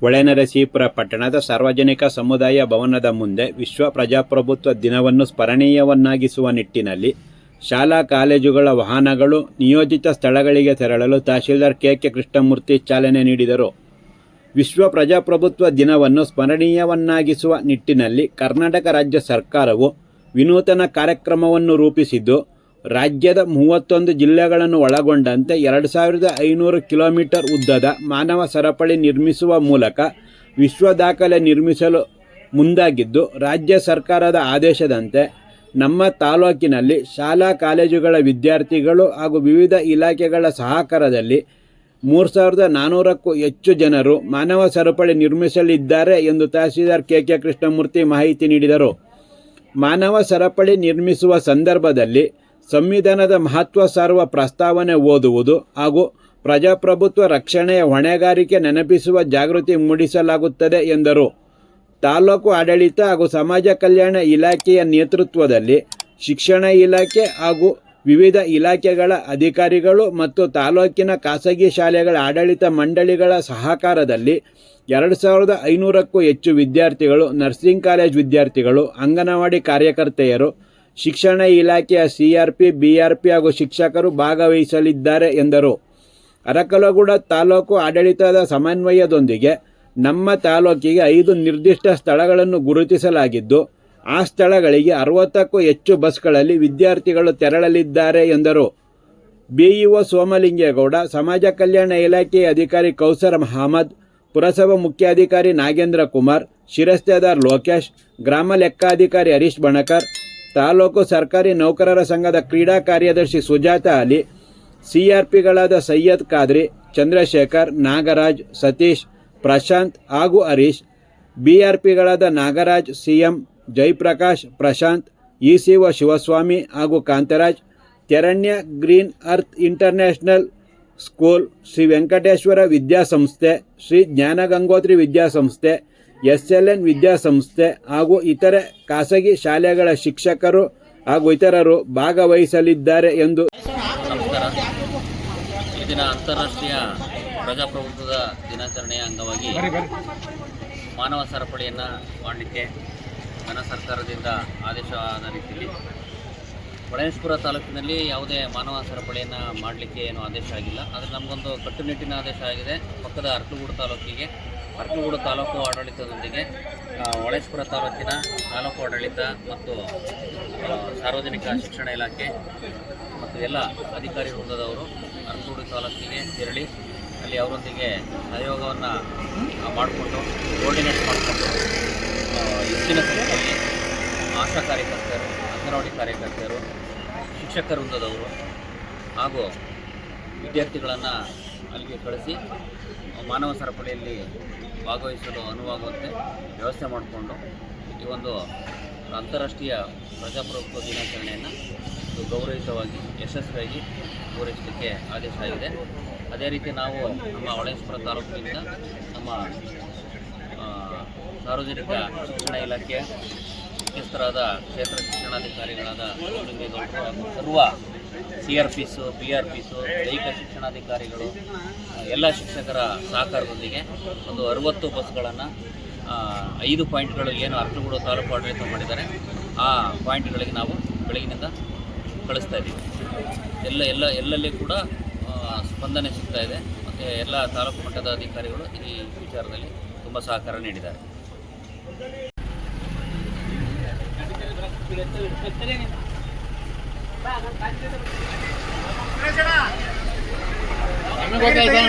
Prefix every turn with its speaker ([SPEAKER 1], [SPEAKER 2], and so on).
[SPEAKER 1] ಹೊಳೆನರಸೀಪುರ ಪಟ್ಟಣದ ಸಾರ್ವಜನಿಕ ಸಮುದಾಯ ಭವನದ ಮುಂದೆ ವಿಶ್ವ ಪ್ರಜಾಪ್ರಭುತ್ವ ದಿನವನ್ನು ಸ್ಮರಣೀಯವನ್ನಾಗಿಸುವ ನಿಟ್ಟಿನಲ್ಲಿ ಶಾಲಾ ಕಾಲೇಜುಗಳ ವಾಹನಗಳು ನಿಯೋಜಿತ ಸ್ಥಳಗಳಿಗೆ ತೆರಳಲು ತಹಶೀಲ್ದಾರ್ ಕೆ.ಕೆ. ಕೃಷ್ಣಮೂರ್ತಿ ಚಾಲನೆ ನೀಡಿದರು. ವಿಶ್ವ ಪ್ರಜಾಪ್ರಭುತ್ವ ದಿನವನ್ನು ಸ್ಮರಣೀಯವನ್ನಾಗಿಸುವ ನಿಟ್ಟಿನಲ್ಲಿ ಕರ್ನಾಟಕ ರಾಜ್ಯ ಸರ್ಕಾರವು ವಿನೂತನ ಕಾರ್ಯಕ್ರಮವನ್ನು ರೂಪಿಸಿದ್ದು, ರಾಜ್ಯದ 31 ಜಿಲ್ಲೆಗಳನ್ನು ಒಳಗೊಂಡಂತೆ 2500 ಕಿಲೋಮೀಟರ್ ಉದ್ದದ ಮಾನವ ಸರಪಳಿ ನಿರ್ಮಿಸುವ ಮೂಲಕ ವಿಶ್ವ ದಾಖಲೆ ನಿರ್ಮಿಸಲು ಮುಂದಾಗಿದ್ದು, ರಾಜ್ಯ ಸರ್ಕಾರದ ಆದೇಶದಂತೆ ನಮ್ಮ ತಾಲೂಕಿನಲ್ಲಿ ಶಾಲಾ ಕಾಲೇಜುಗಳ ವಿದ್ಯಾರ್ಥಿಗಳು ಹಾಗೂ ವಿವಿಧ ಇಲಾಖೆಗಳ ಸಹಕಾರದಲ್ಲಿ 3400ಕ್ಕೂ ಹೆಚ್ಚು ಜನರು ಮಾನವ ಸರಪಳಿ ನಿರ್ಮಿಸಲಿದ್ದಾರೆ ಎಂದು ತಹಶೀಲ್ದಾರ್ ಕೆ.ಕೆ. ಕೃಷ್ಣಮೂರ್ತಿ ಮಾಹಿತಿ ನೀಡಿದರು. ಮಾನವ ಸರಪಳಿ ನಿರ್ಮಿಸುವ ಸಂದರ್ಭದಲ್ಲಿ ಸಂವಿಧಾನದ ಮಹತ್ವ ಸಾರುವ ಪ್ರಸ್ತಾವನೆ ಓದುವುದು ಹಾಗೂ ಪ್ರಜಾಪ್ರಭುತ್ವ ರಕ್ಷಣೆಯ ಹೊಣೆಗಾರಿಕೆ ನೆನಪಿಸುವ ಜಾಗೃತಿ ಮೂಡಿಸಲಾಗುತ್ತದೆ ಎಂದರು. ತಾಲೂಕು ಆಡಳಿತ ಹಾಗೂ ಸಮಾಜ ಕಲ್ಯಾಣ ಇಲಾಖೆಯ ನೇತೃತ್ವದಲ್ಲಿ ಶಿಕ್ಷಣ ಇಲಾಖೆ ಹಾಗೂ ವಿವಿಧ ಇಲಾಖೆಗಳ ಅಧಿಕಾರಿಗಳು ಮತ್ತು ತಾಲೂಕಿನ ಖಾಸಗಿ ಶಾಲೆಗಳ ಆಡಳಿತ ಮಂಡಳಿಗಳ ಸಹಕಾರದಲ್ಲಿ 2500ಕ್ಕೂ ಹೆಚ್ಚು ವಿದ್ಯಾರ್ಥಿಗಳು, ನರ್ಸಿಂಗ್ ಕಾಲೇಜ್ ವಿದ್ಯಾರ್ಥಿಗಳು, ಅಂಗನವಾಡಿ ಕಾರ್ಯಕರ್ತೆಯರು, ಶಿಕ್ಷಣ ಇಲಾಖೆಯ ಸಿಆರ್ಪಿ, ಬಿಆರ್ಪಿ ಹಾಗೂ ಶಿಕ್ಷಕರು ಭಾಗವಹಿಸಲಿದ್ದಾರೆ ಎಂದರು. ಅರಕಲಗೂಡು ತಾಲೂಕು ಆಡಳಿತದ ಸಮನ್ವಯದೊಂದಿಗೆ ನಮ್ಮ ತಾಲೂಕಿಗೆ 5 ನಿರ್ದಿಷ್ಟ ಸ್ಥಳಗಳನ್ನು ಗುರುತಿಸಲಾಗಿದ್ದು, ಆ ಸ್ಥಳಗಳಿಗೆ 60ಕ್ಕೂ ಹೆಚ್ಚು ಬಸ್ಗಳಲ್ಲಿ ವಿದ್ಯಾರ್ಥಿಗಳು ತೆರಳಲಿದ್ದಾರೆ ಎಂದರು. ಬಿಇಒ ಸೋಮಲಿಂಗೇಗೌಡ, ಸಮಾಜ ಕಲ್ಯಾಣ ಇಲಾಖೆಯ ಅಧಿಕಾರಿ ಕೌಸರ್ ಅಹಮದ್, ಪುರಸಭಾ ಮುಖ್ಯಾಧಿಕಾರಿ ನಾಗೇಂದ್ರ ಕುಮಾರ್, ಶಿರಸ್ತೇದಾರ್ ಲೋಕೇಶ್, ಗ್ರಾಮ ಲೆಕ್ಕಾಧಿಕಾರಿ ಹರೀಶ್ ಬಣಕರ್, ತಾಲೂಕು ಸರ್ಕಾರಿ ನೌಕರರ ಸಂಘದ ಕ್ರೀಡಾ ಕಾರ್ಯದರ್ಶಿ ಸುಜಾತ ಅಲಿ, ಸಿಆರ್ಪಿಗಳಾದ ಸೈಯದ್ ಖಾದ್ರಿ, ಚಂದ್ರಶೇಖರ್, ನಾಗರಾಜ್, ಸತೀಶ್, ಪ್ರಶಾಂತ್ ಹಾಗೂ ಹರೀಶ್, ಬಿಆರ್ಪಿಗಳಾದ ನಾಗರಾಜ್, ಸಿಎಂ, ಜಯಪ್ರಕಾಶ್, ಪ್ರಶಾಂತ್, ಇಸಿಒ ಶಿವಸ್ವಾಮಿ ಹಾಗೂ ಕಾಂತರಾಜ್, ತೆರಣ್ಯ green earth international school, Shri Venkateshwara ವಿದ್ಯಾಸಂಸ್ಥೆ, ಶ್ರೀ ಜ್ಞಾನಗಂಗೋತ್ರಿ ವಿದ್ಯಾಸಂಸ್ಥೆ, SLN ವಿದ್ಯಾಸಂಸ್ಥೆ ಹಾಗೂ ಇತರೆ ಖಾಸಗಿ ಶಾಲೆಗಳ ಶಿಕ್ಷಕರು ಹಾಗೂ ಇತರರು ಭಾಗವಹಿಸಲಿದ್ದಾರೆ ಎಂದು.
[SPEAKER 2] ನಮಸ್ಕಾರ. ಈ ದಿನ ಅಂತಾರಾಷ್ಟ್ರೀಯ ಪ್ರಜಾಪ್ರಭುತ್ವದ ದಿನಾಚರಣೆಯ ಅಂಗವಾಗಿ ಮಾನವ ಸರಪಳಿಯನ್ನು ಮಾಡಲಿಕ್ಕೆ ಘನ ಸರ್ಕಾರದಿಂದ ಆದೇಶವಾದ ರೀತಿಯಲ್ಲಿ ಹೊಳೆನರಸೀಪುರ ತಾಲೂಕಿನಲ್ಲಿ ಯಾವುದೇ ಮಾನವ ಸರಪಳಿಯನ್ನು ಮಾಡಲಿಕ್ಕೆ ಏನೂ ಆದೇಶ ಆಗಿಲ್ಲ. ಆದರೆ ನಮಗೊಂದು ಕಟ್ಟುನಿಟ್ಟಿನ ಆದೇಶ ಆಗಿದೆ. ಪಕ್ಕದ ಅರಕಲಗೂಡು ತಾಲೂಕಿಗೆ, ಅರಕಲಗೂಡು ತಾಲೂಕು ಆಡಳಿತದೊಂದಿಗೆ ಹೊಳೆನರಸೀಪುರ ತಾಲೂಕಿನ ತಾಲೂಕು ಆಡಳಿತ ಮತ್ತು ಸಾರ್ವಜನಿಕ ಶಿಕ್ಷಣ ಇಲಾಖೆ ಮತ್ತು ಎಲ್ಲ ಅಧಿಕಾರಿ ವೃಂದದವರು ಅರಕಲಗೂಡು ತಾಲೂಕಿಗೆ ತೆರಳಿ ಅಲ್ಲಿ ಅವರೊಂದಿಗೆ ಸಹಯೋಗವನ್ನು ಮಾಡಿಕೊಂಡು ಕೋರ್ಡಿನೇಟ್ ಮಾಡಿಕೊಂಡು ಹೆಚ್ಚಿನ ಸಂಖ್ಯೆಯಲ್ಲಿ ಆಶಾ ಕಾರ್ಯಕರ್ತರು, ಅಂಗನವಾಡಿ ಕಾರ್ಯಕರ್ತರು, ಶಿಕ್ಷಕ ವೃಂದದವರು ಹಾಗೂ ವಿದ್ಯಾರ್ಥಿಗಳನ್ನು ಅಲ್ಲಿಗೆ ಕಳಿಸಿ ಮಾನವ ಸರಪಳಿಯಲ್ಲಿ ಭಾಗವಹಿಸಲು ಅನುವಾಗುವಂತೆ ವ್ಯವಸ್ಥೆ ಮಾಡಿಕೊಂಡು ಈ ಒಂದು ಅಂತಾರಾಷ್ಟ್ರೀಯ ಪ್ರಜಾಪ್ರಭುತ್ವ ದಿನಾಚರಣೆಯನ್ನು ಗೌರವಯುತವಾಗಿ ಯಶಸ್ವಿಯಾಗಿ ಪೂರೈಸಲಿಕ್ಕೆ ಆದೇಶ ಆಗಿದೆ. ಅದೇ ರೀತಿ ನಾವು ನಮ್ಮ ಹೊಳೆನರಸೀಪುರ ತಾಲೂಕಿನಿಂದ ನಮ್ಮ ಸಾರ್ವಜನಿಕ ಶಿಕ್ಷಣ ಇಲಾಖೆಯ ಮುಖ್ಯಸ್ಥರಾದ ಕ್ಷೇತ್ರ ಶಿಕ್ಷಣಾಧಿಕಾರಿಗಳಾದ ಸೋಮಲಿಂಗೇಗೌಡರು ಹಾಗೂ ಸರ್ವ ಸಿಆರ್ಪಿಸು, ಬಿಆರ್ಪಿಸು, ದೈಹಿಕ ಶಿಕ್ಷಣಾಧಿಕಾರಿಗಳು, ಎಲ್ಲ ಶಿಕ್ಷಕರ ಸಹಕಾರದೊಂದಿಗೆ ಒಂದು 60 ಬಸ್ಗಳನ್ನು 5 ಪಾಯಿಂಟ್ಗಳು ಏನು ಅರಕಲಗೂಡು ತಾಲೂಕು ಆಡಳಿತ ಮಾಡಿದ್ದಾರೆ ಆ ಪಾಯಿಂಟ್ಗಳಿಗೆ ನಾವು ಬೆಳಗಿನಿಂದ ಕಳಿಸ್ತಾ ಇದ್ದೀವಿ. ಎಲ್ಲಲ್ಲಿ ಕೂಡ ಸ್ಪಂದನೆ ಸಿಗ್ತಾ ಇದೆ ಮತ್ತು ಎಲ್ಲ ತಾಲೂಕು ಮಟ್ಟದ ಅಧಿಕಾರಿಗಳು ಈ ವಿಚಾರದಲ್ಲಿ ತುಂಬ ಸಹಕಾರ ನೀಡಿದ್ದಾರೆ.
[SPEAKER 3] ಗೊತ್ತಾಯ್ತಾ